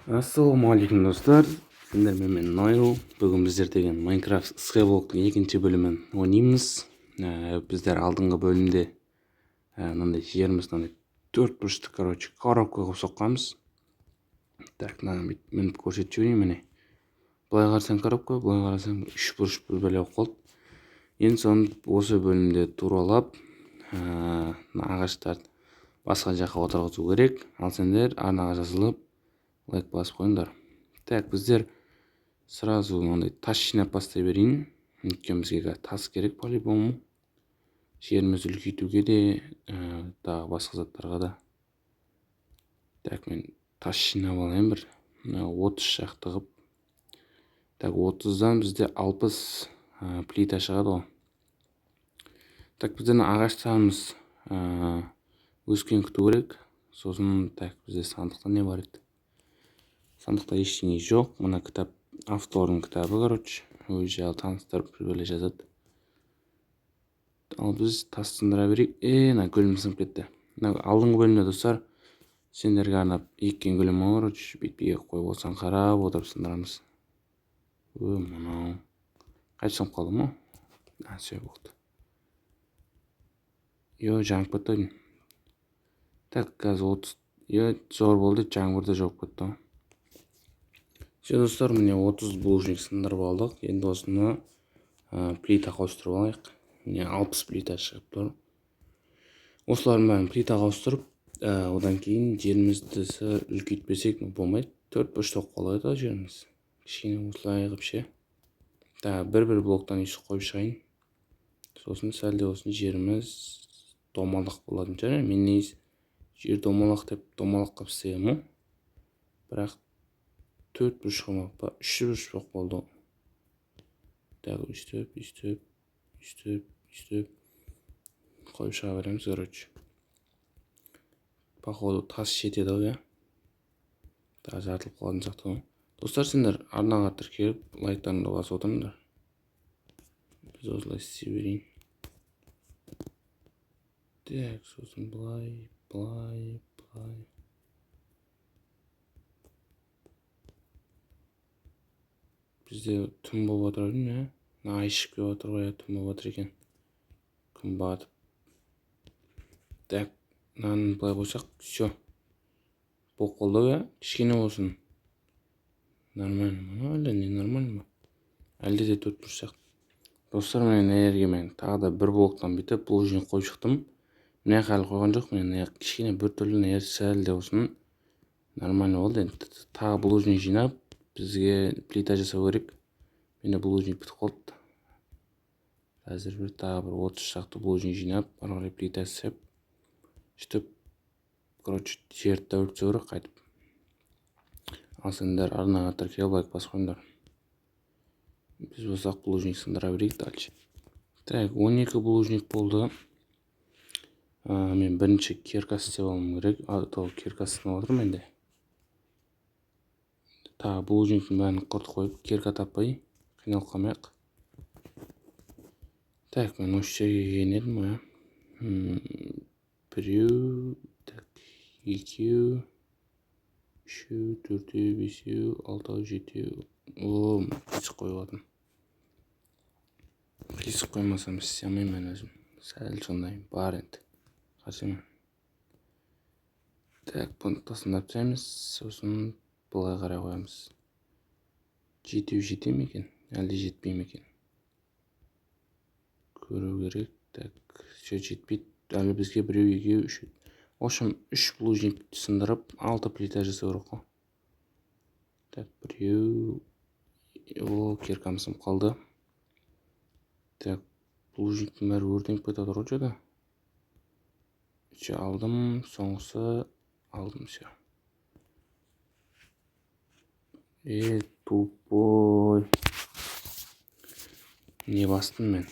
Ассалаумағалейкум достар, сендермен мен Найл. Бүгін біздер деген Minecraft Skyblock'тың екінші бөлімін ойнаймыз. Біздер алдыңғы бөлімде мынандай жеріміз мынандай төрт бұрышты коробка қылып соққанбыз. Так, мынаны мініп көрсетіп жіберейін. Міне былай қарасаң коробка, былай қарасаң үш бұрыш бір бәле болып қалды. Енді соны осы бөлімде туралап ағаштарды басқа жаққа отырғызу керек. Ал сендер арнаға жазылып лайк басып қойыңдар. Так, біздер сразу мынандай тас жинап бастай берейін. Өйткені бізге тас керек по-любому. Жерімізді үлкейтуге де, тағы басқа заттарға да. Так, мен тас жинап алайын бір. 30 шақты қып. Так, 30-дан бізде 60 плита шығады ғой. Так, біздің ағаштарымыз өскен күту керек. Сосын, так, бізде сандықта не бар еді? Сандықта ештеңе жоқ. Мына кітап автордың кітабы, өз жайлы таныстырып бір бөле жазады. Ал біз тас сындыра берейік. Мына гүлім сынып кетті. Алдыңғы бөлімде достар, сендерге арнап еккен гүлім бар, бетпеге қойып отсаң қарап отырып сындырамыз. Мынау қайт сынып қалды ма? Все болды. Жаңып кетті. Так, қазір 30. Зор болды, жаңбырда жауып кетті. Достар, міне 30 булыжник сындырып алдық. Енді осыны плита қауыстырып алайық. Міне 60 плита шығып тұр. Осылардың бәрін плитаға ауыстырып, одан кейін жерімізді үлкейтпесек болмайды. 4 бұрышты болып қалады жеріміз. Кішкене осылай қылып ше. Бір блоктан үйсі қойып шығайын. Сосын сәлде осын жеріміз домалақ болатын шығар. Мен нейіз жер домалақ деп домалақ қылып істегенмін. Бірақ 4 бұрыш қылмақ па, 3 бұрыш жоқ болды. Так, үстіп қойып шыға береміз, Походу тас жетеді ау, Жаратылып қалатын сияқты ғой. Достар, сендер арнаға тіркеліп, лайктарыңды басып отырыңдар. Біз осылай істей берейін. Так, сосын былай. Бізде түн болып отыр ме? Ай ішіп кеп отыр ғой, түн болып отыр екен. Күн батып. Так, мынаны былай қойсақ, все. Болып қалды ғой, кішкене болсын. Нормально ма? Әлде не нормально ма? Әлде де 4 бұрыш сияқты. Достар, мен энергиямен тағы да бір блоктан бүйтіп булыжник қойып шықтым. Мына әлі қойған жоқ, мен кішкене бір түрлі сәл де болсын нормально болды. Енді тағы булыжник жинап, бізге плита жасау керек. Менде булыжник бітіп қалды. Қазір тағы бір 30 шақты булыжник жинап, ары қарай плита істеп, сөйтіп, жерді тәултсе керек қайтып. Ал сендер арнаға тіркеліп лайк басып қойыңдар. Біз болсақ булыжник сындыра берейік дальше. Так, 12 булыжник болды. Мен бірінші керкас істеп алуым керек. Керкас сынып отыр менде. Тағы булыжниктің бәрін құрт қойып, керка таппай, қиналып қалмайық. Так, мен осы жерге келген едім ғой. Біреу, так, екеу, үшеу, төртеу, бесеу, алтау, жетеу. Қисық қойып атым. Қисық қоймасам істей алмаймын мен өзім. Сәл сондай бар енді. Қарсымен. Так, бұны тасындап тастаймыз, сосын былай қарай қоямыз. Жетеу жете ме екен? Әлде жетпей ме екен? Көру керек. Так, жетпейді. Әлі бізге біреу, екеу, үшеу. Ошым 3 булыжник сындырып, 6 плита жасау керек қой. Так, біреу. Керкам сынып қалды. Так, булыжниктің бәрі өртеніп кетіп отыр ғой. Алдым, соңғысы алдым, все. Тупой. Не бастым мен?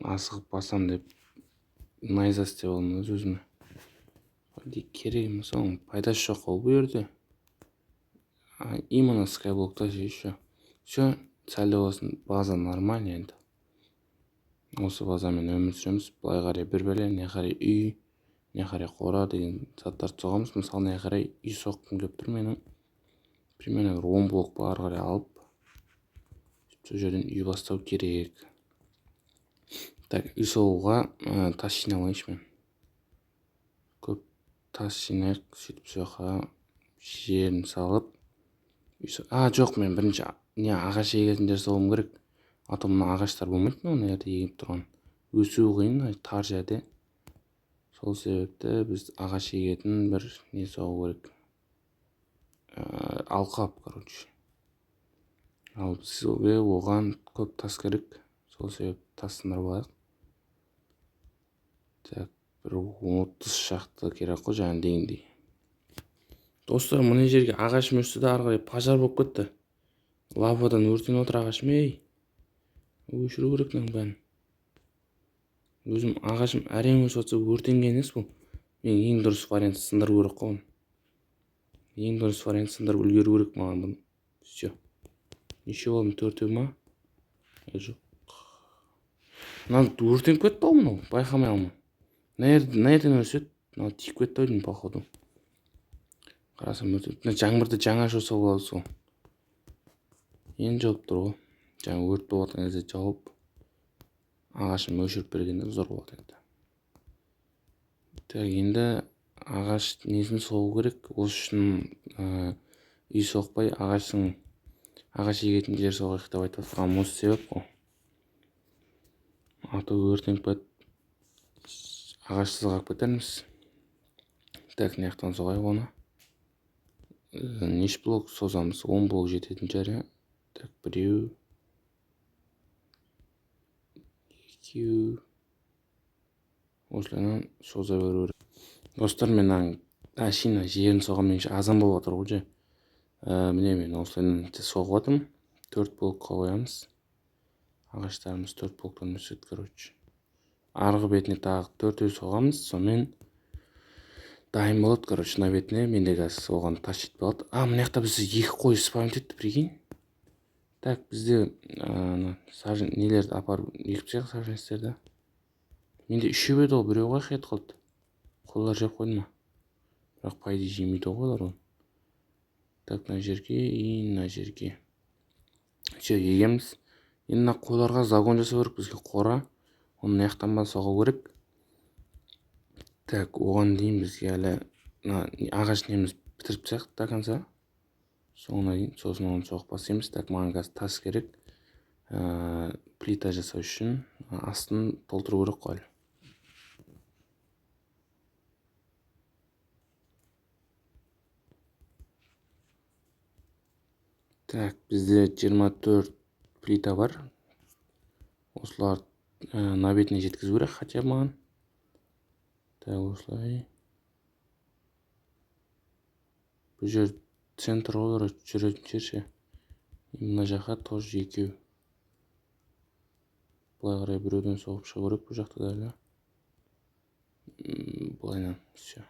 Асығып басам деп найза істеп алдым өзіме. Керек емес, оның пайдасы жоқ қой бұл жерде. Именно скайблокта еще. Все, сәл де болсын, база нормально енді. Осы базамен өмір сүреміз. Былай қарай бір бәле, не қарай үй, не қарай қора деген заттарды соғамыз. Мысалы не қарай үй соққым келіп тұр менің. Примерно бір 10 блок ары қарай алып, сол жерден үй бастау керек. Так, үй соғуға тас жиналайыншы мен. Көп тас жинайық, сөйтіп сол жаққа жерін салып. Жоқ, мен бірінші не ағаш егетін жер соғуым керек. А то мына ағаштар болмайды, мына жерде егіп тұрған. Өсуі қиын, тар жерде. Сол себепті біз ағаш егетін бір не соғу керек. Алқап, короче. Ал бізге оған көп тас керек. Сол себепті тас сындырып алайық. Так, бір 30 шақты керек қой, жаңа дегендей. Достар, мына жерге ағашым өсті да ары қарай пожар болып кетті. Лавадан өртеніп отыр ағашым, ей. Өшіру керек мынаның бәрін. Өзім ағашым әрең өсіп жатса өртенген емес бұл. Мен ең дұрыс вариант сындыру керек қой. Ең дұрыс вариант сындырып үлгеру керек маған бұны. Все. Неше болдым, 4-еу ма? Жоқ. Мынау өртеніп кетті ғой мынау, байқамай алмын. Мына жерден өседі, мынау тиіп кетті ойдың походу. Қарасам өртеніп. Жаңбырды жаңа жоса болады сол. Енді жауып тұр ғой. Жаңа өрт болып жатқан кезде жауып ағашын өшіріп бергенде зор болады енді. Так, енді ағаш несін соғу керек. Осы үшін үй соқпай ағаш егетін жер соғайық деп айтып жатқан осы себеп қой. А то өртеніп кетіп ағашсыз қалып кетерміз. Так, мына жақтан соғайық оны. Неше блок созамыз? 10 блок жететін жері. Так, 1, 2. Осылайынан соза беру керек. Достар, мен әшейін жерін соғам, меніңше азан болып жатыр ғой. Міне мен осылайынан соғып жатырмын. 4 блокқа қоямыз. Ағаштарымыз 4 блоктан өседі, короче. Арғы бетіне тағы 4-еу соғамыз, сонымен дайын болады, короче, мына бетіне. Менде қазір оған тас жетпей қалды. Мына жақта бізде 2 қой спавнит етті, прикинь. Так, бізде нелерді апарып екіп тастайық, саженецтерді. Менде 3-еу еді ғой, 1-еу қайық еді қалды. Қойлар жеп қойды ма? Бірақ пайда жемейді қойлар оны. Так, мына жерге и мына жерге. Все, егеміз. Енді мына қойларға загон жасау керек, бізге қора. Оны мына жақтан ба соғу керек. Так, оған дейін бізге әлі ағаш неміз бітіріп тастайық до конца. Соңына дейін, сосын оны соғып бастаймыз. Так, маған қазір тас керек. Плита жасау үшін астын толтыру керек қой. Так, бізде 24 плита бар. Осылар мына бетіне жеткізу керек хотя маған. Так, осылай. Бұл жер центр ғой, жүретін жер ше. Мына жаққа тоже 2-еу. Бұлай қарай біреуден соғып шығу керек бұл жақта да әлі. Бұлайнан, все.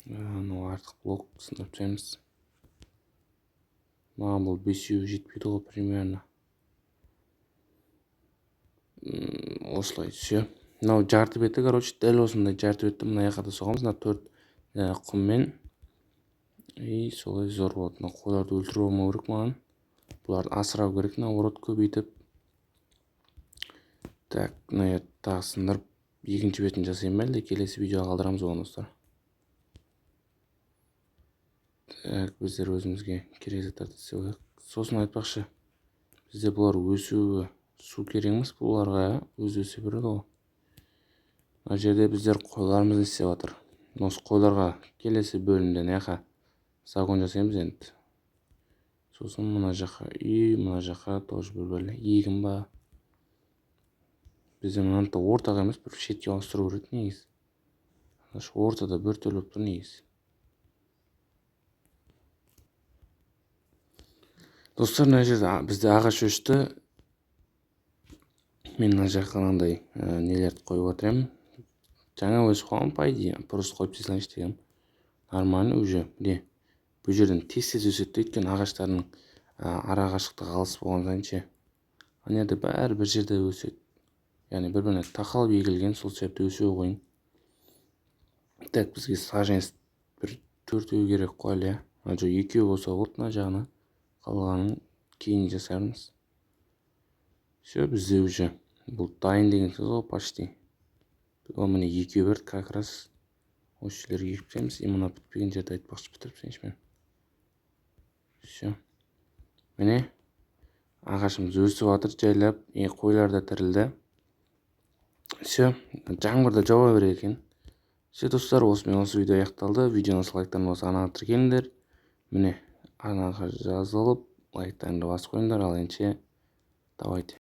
Мынау артық блок сындырып тастаймыз. Маған бұл 5-еу жетпейді ғой примерно. Осылай, все. Мынау жарты беті, короче, дәл осындай жарты бетті мына жаққа да соғамыз. Мына 4 құммен. И солай зор болады. Мына қойларды өлтіріп алмау керек маған. Бұларды асырау керек, наоборот, көбейтіп. Так, мына тағы сындырып, екінші бетін жасаймын әлде, келесі видеоға қалдырамыз оған, достар. Так, біздер өзімізге керек заттарды істеу керек. Сосын айтпақшы, бізде бұлар өсуі су керек емес, бұларға өз өсе береді ғой. Мына жерде біздер қойларымызды істеп жатыр. Осы қойларға келесі бөлімде неқа загон жасаймыз енді. Сосын мына жаққа үй, мына жаққа тоже бір егін ба. Бізде мынаны ортаға емес, бір шетке ауыстыру керек негіз. Ортада бір төліп тұр негіз. Достар, мына жерде бізде ағаш өшті. Мен мына жаққа қандай нелерді қойып отырамын. Жаңа өсіп қойған пайда, просто қойып тастайыншы дегенім. Нормально уже. Бұл жерден тез өседі, өйткені ағаштардың ара қашықтығы алыс болған сайын ше. Ана жерде бәрі бір жерде өседі. Яғни бір-біріне тақалып егілген, сол себепті өсуі қиын. Так, бізге саженец бір 4 керек қой иә. Ана жо 2 болса болды мына жағына. Қалғанын кейін жасармыз. Все, бізде уже бұл дайын деген сөз ғой почти. Ол міне 2 берді как раз. Осы жерлерге екіп тастаймыз. И мына бітпеген жерді айтпақшы бітіріп тастайыншы мен. Все. Міне ағашымыз өсіп жатыр, жайлап, қойлар да тірілді. Все, жаңбыр да жауа береді екен. Все, достар, осымен осы видео аяқталды. Видеоны лайктарың болса анаға тіркеліңдер. Міне анаға жазылып, лайктарыңды басып қойыңдар. Ал енді давайте.